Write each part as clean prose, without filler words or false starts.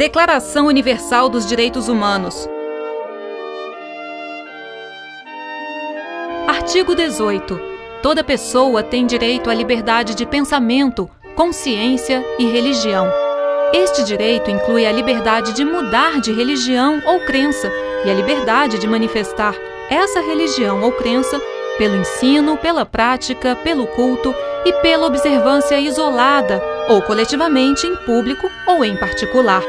Declaração Universal dos Direitos Humanos. Artigo 18. Toda pessoa tem direito à liberdade de pensamento, consciência e religião. Este direito inclui a liberdade de mudar de religião ou crença e a liberdade de manifestar essa religião ou crença pelo ensino, pela prática, pelo culto e pela observância isolada ou coletivamente em público ou em particular.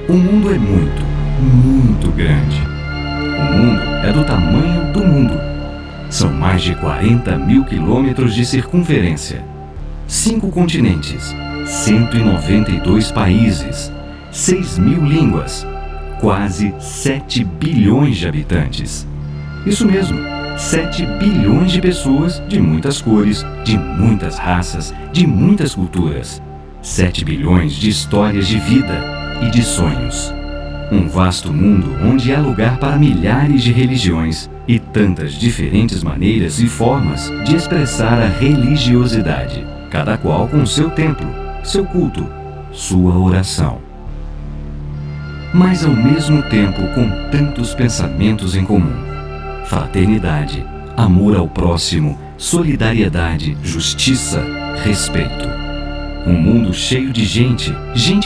O mundo é muito, muito grande. O mundo é do tamanho do mundo. São mais de 40 mil quilômetros de circunferência, 5 continentes, 192 países, 6 mil línguas, quase 7 bilhões de habitantes. Isso mesmo, 7 bilhões de pessoas de muitas cores, de muitas raças, de muitas culturas. 7 bilhões de histórias de vida e de sonhos. Um vasto mundo onde há lugar para milhares de religiões e tantas diferentes maneiras e formas de expressar a religiosidade, cada qual com seu templo, seu culto, sua oração. Mas ao mesmo tempo com tantos pensamentos em comum: fraternidade, amor ao próximo, solidariedade, justiça, respeito. Um mundo cheio de gente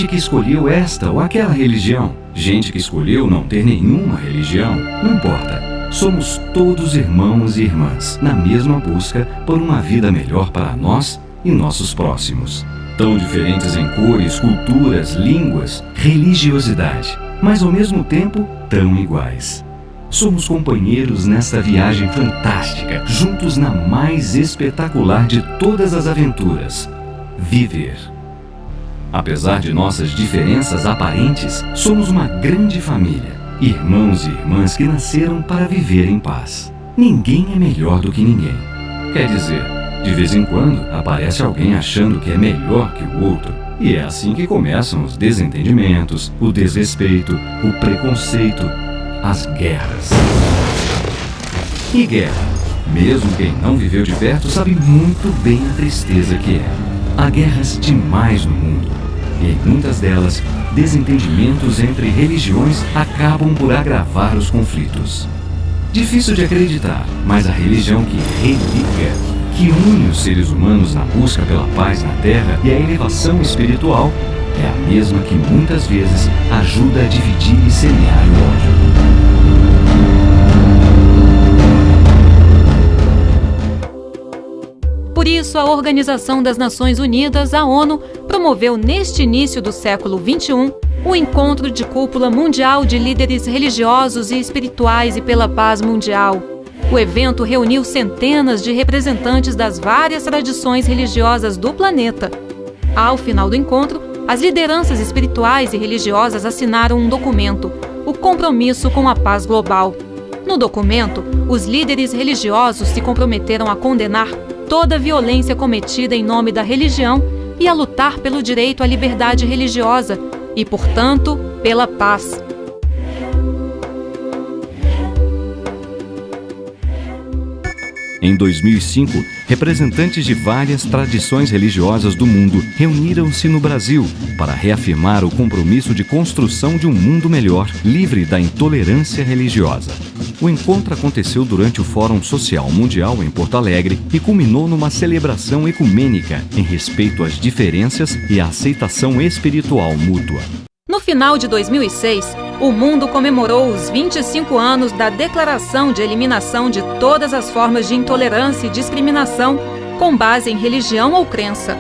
que escolheu esta ou aquela religião, gente que escolheu não ter nenhuma religião, não importa. Somos todos irmãos e irmãs, na mesma busca por uma vida melhor para nós e nossos próximos. Tão diferentes em cores, culturas, línguas, religiosidade, mas ao mesmo tempo tão iguais. Somos companheiros nesta viagem fantástica, juntos na mais espetacular de todas as aventuras: viver. Apesar de nossas diferenças aparentes, somos uma grande família, irmãos e irmãs que nasceram para viver em paz. Ninguém é melhor do que ninguém. Quer dizer, de vez em quando aparece alguém achando que é melhor que o outro, e é assim que começam os desentendimentos, o desrespeito, o preconceito, as guerras. E guerra, mesmo quem não viveu de perto sabe muito bem a tristeza que é. Há guerras demais no mundo, e em muitas delas, desentendimentos entre religiões acabam por agravar os conflitos. Difícil de acreditar, mas a religião que religa, que une os seres humanos na busca pela paz na Terra e a elevação espiritual, é a mesma que muitas vezes ajuda a dividir e semear o ódio. Por isso, a Organização das Nações Unidas, a ONU, promoveu neste início do século XXI o Encontro de Cúpula Mundial de Líderes Religiosos e Espirituais e pela Paz Mundial. O evento reuniu centenas de representantes das várias tradições religiosas do planeta. Ao final do encontro, as lideranças espirituais e religiosas assinaram um documento, o Compromisso com a Paz Global. No documento, os líderes religiosos se comprometeram a condenar toda violência cometida em nome da religião e a lutar pelo direito à liberdade religiosa e, portanto, pela paz. Em 2005, representantes de várias tradições religiosas do mundo reuniram-se no Brasil para reafirmar o compromisso de construção de um mundo melhor, livre da intolerância religiosa. O encontro aconteceu durante o Fórum Social Mundial em Porto Alegre e culminou numa celebração ecumênica em respeito às diferenças e à aceitação espiritual mútua. No final de 2006, o mundo comemorou os 25 anos da Declaração de Eliminação de todas as formas de intolerância e discriminação com base em religião ou crença.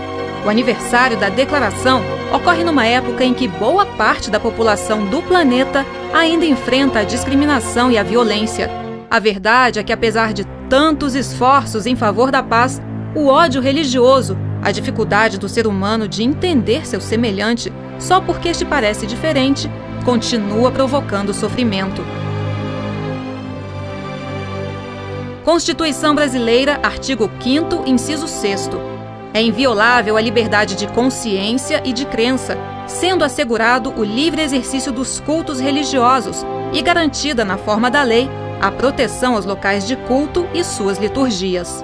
O aniversário da declaração ocorre numa época em que boa parte da população do planeta ainda enfrenta a discriminação e a violência. A verdade é que, apesar de tantos esforços em favor da paz, o ódio religioso, a dificuldade do ser humano de entender seu semelhante só porque este parece diferente, continua provocando sofrimento. Constituição Brasileira, artigo 5º, inciso 6º. É inviolável a liberdade de consciência e de crença, sendo assegurado o livre exercício dos cultos religiosos e garantida na forma da lei a proteção aos locais de culto e suas liturgias.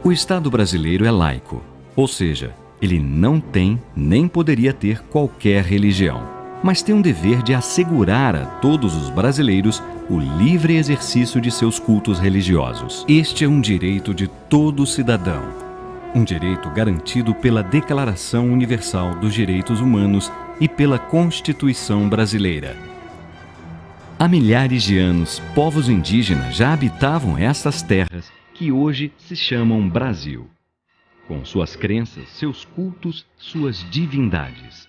O Estado brasileiro é laico, ou seja, ele não tem nem poderia ter qualquer religião, mas tem um dever de assegurar a todos os brasileiros o livre exercício de seus cultos religiosos. Este é um direito de todo cidadão, um direito garantido pela Declaração Universal dos Direitos Humanos e pela Constituição Brasileira. Há milhares de anos, povos indígenas já habitavam estas terras que hoje se chamam Brasil, com suas crenças, seus cultos, suas divindades.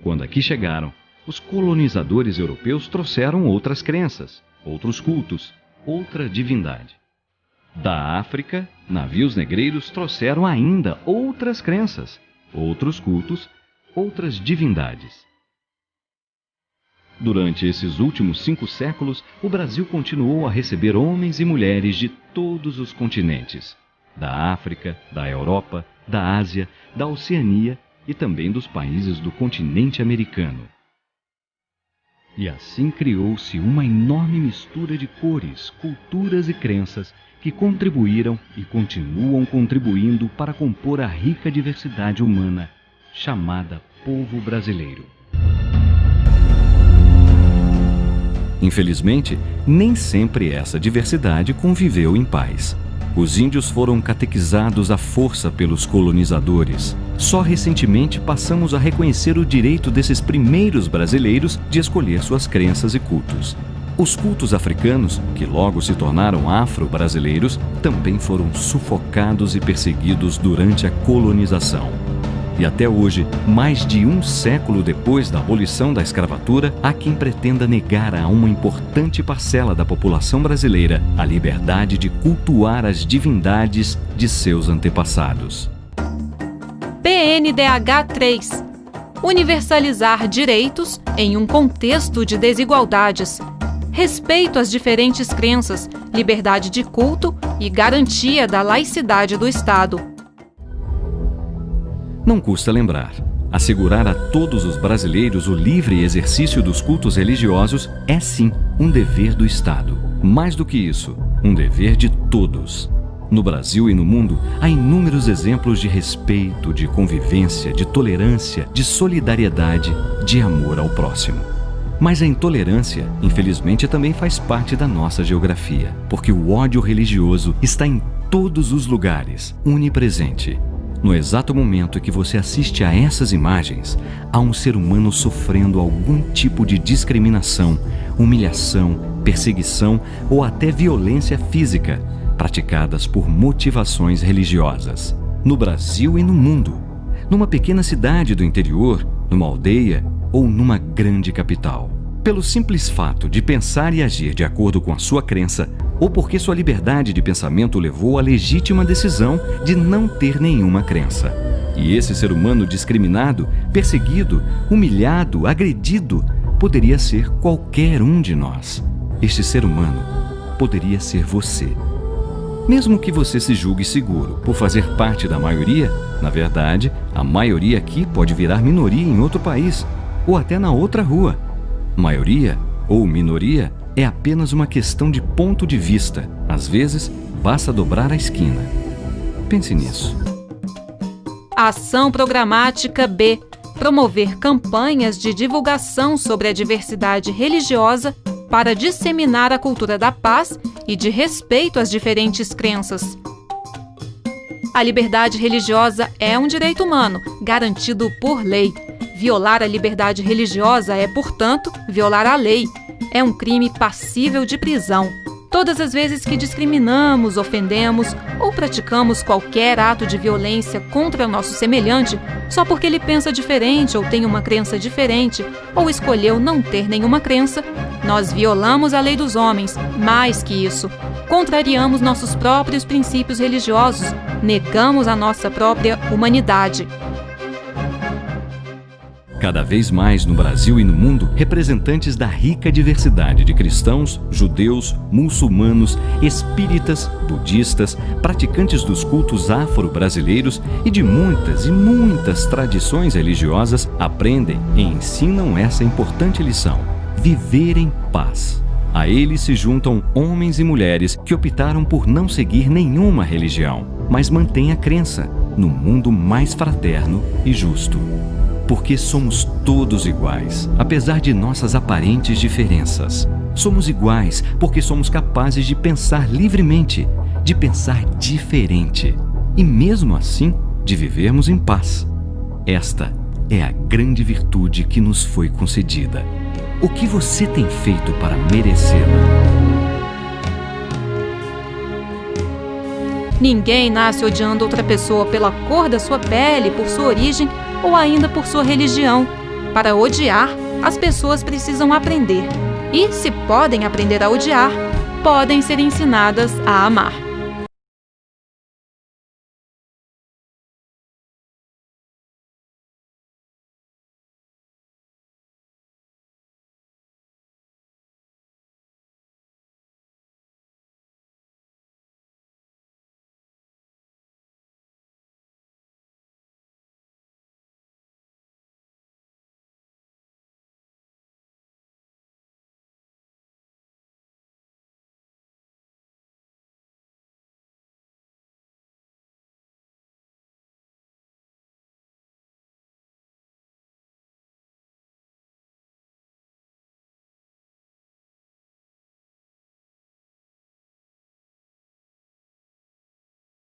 Quando aqui chegaram, os colonizadores europeus trouxeram outras crenças, outros cultos, outra divindade. Da África, navios negreiros trouxeram ainda outras crenças, outros cultos, outras divindades. Durante esses últimos 5 séculos, o Brasil continuou a receber homens e mulheres de todos os continentes, da África, da Europa, da Ásia, da Oceania e também dos países do continente americano. E assim criou-se uma enorme mistura de cores, culturas e crenças que contribuíram e continuam contribuindo para compor a rica diversidade humana chamada povo brasileiro. Infelizmente, nem sempre essa diversidade conviveu em paz. Os índios foram catequizados à força pelos colonizadores. Só recentemente passamos a reconhecer o direito desses primeiros brasileiros de escolher suas crenças e cultos. Os cultos africanos, que logo se tornaram afro-brasileiros, também foram sufocados e perseguidos durante a colonização. E até hoje, mais de um século depois da abolição da escravatura, há quem pretenda negar a uma importante parcela da população brasileira a liberdade de cultuar as divindades de seus antepassados. PNDH 3. Universalizar direitos em um contexto de desigualdades. Respeito às diferentes crenças, liberdade de culto e garantia da laicidade do Estado. Não custa lembrar, assegurar a todos os brasileiros o livre exercício dos cultos religiosos é sim um dever do Estado. Mais do que isso, um dever de todos. No Brasil e no mundo, há inúmeros exemplos de respeito, de convivência, de tolerância, de solidariedade, de amor ao próximo. Mas a intolerância, infelizmente, também faz parte da nossa geografia, porque o ódio religioso está em todos os lugares, onipresente. No exato momento em que você assiste a essas imagens, há um ser humano sofrendo algum tipo de discriminação, humilhação, perseguição ou até violência física, praticadas por motivações religiosas. No Brasil e no mundo, numa pequena cidade do interior, numa aldeia ou numa grande capital. Pelo simples fato de pensar e agir de acordo com a sua crença, ou porque sua liberdade de pensamento levou à legítima decisão de não ter nenhuma crença. E esse ser humano discriminado, perseguido, humilhado, agredido, poderia ser qualquer um de nós. Este ser humano poderia ser você. Mesmo que você se julgue seguro por fazer parte da maioria, na verdade, a maioria aqui pode virar minoria em outro país, ou até na outra rua. Maioria ou minoria é apenas uma questão de ponto de vista. Às vezes, basta dobrar a esquina. Pense nisso. Ação programática B. Promover campanhas de divulgação sobre a diversidade religiosa para disseminar a cultura da paz e de respeito às diferentes crenças. A liberdade religiosa é um direito humano, garantido por lei. Violar a liberdade religiosa é, portanto, violar a lei. É um crime passível de prisão. Todas as vezes que discriminamos, ofendemos ou praticamos qualquer ato de violência contra o nosso semelhante, só porque ele pensa diferente ou tem uma crença diferente, ou escolheu não ter nenhuma crença, nós violamos a lei dos homens. Mais que isso, contrariamos nossos próprios princípios religiosos, negamos a nossa própria humanidade. Cada vez mais no Brasil e no mundo, representantes da rica diversidade de cristãos, judeus, muçulmanos, espíritas, budistas, praticantes dos cultos afro-brasileiros e de muitas e muitas tradições religiosas aprendem e ensinam essa importante lição: viver em paz. A eles se juntam homens e mulheres que optaram por não seguir nenhuma religião, mas mantêm a crença, no mundo mais fraterno e justo. Porque somos todos iguais, apesar de nossas aparentes diferenças. Somos iguais porque somos capazes de pensar livremente, de pensar diferente e, mesmo assim, de vivermos em paz. Esta é a grande virtude que nos foi concedida. O que você tem feito para merecê-la? Ninguém nasce odiando outra pessoa pela cor da sua pele, por sua origem ou ainda por sua religião. Para odiar, as pessoas precisam aprender. E, se podem aprender a odiar, podem ser ensinadas a amar.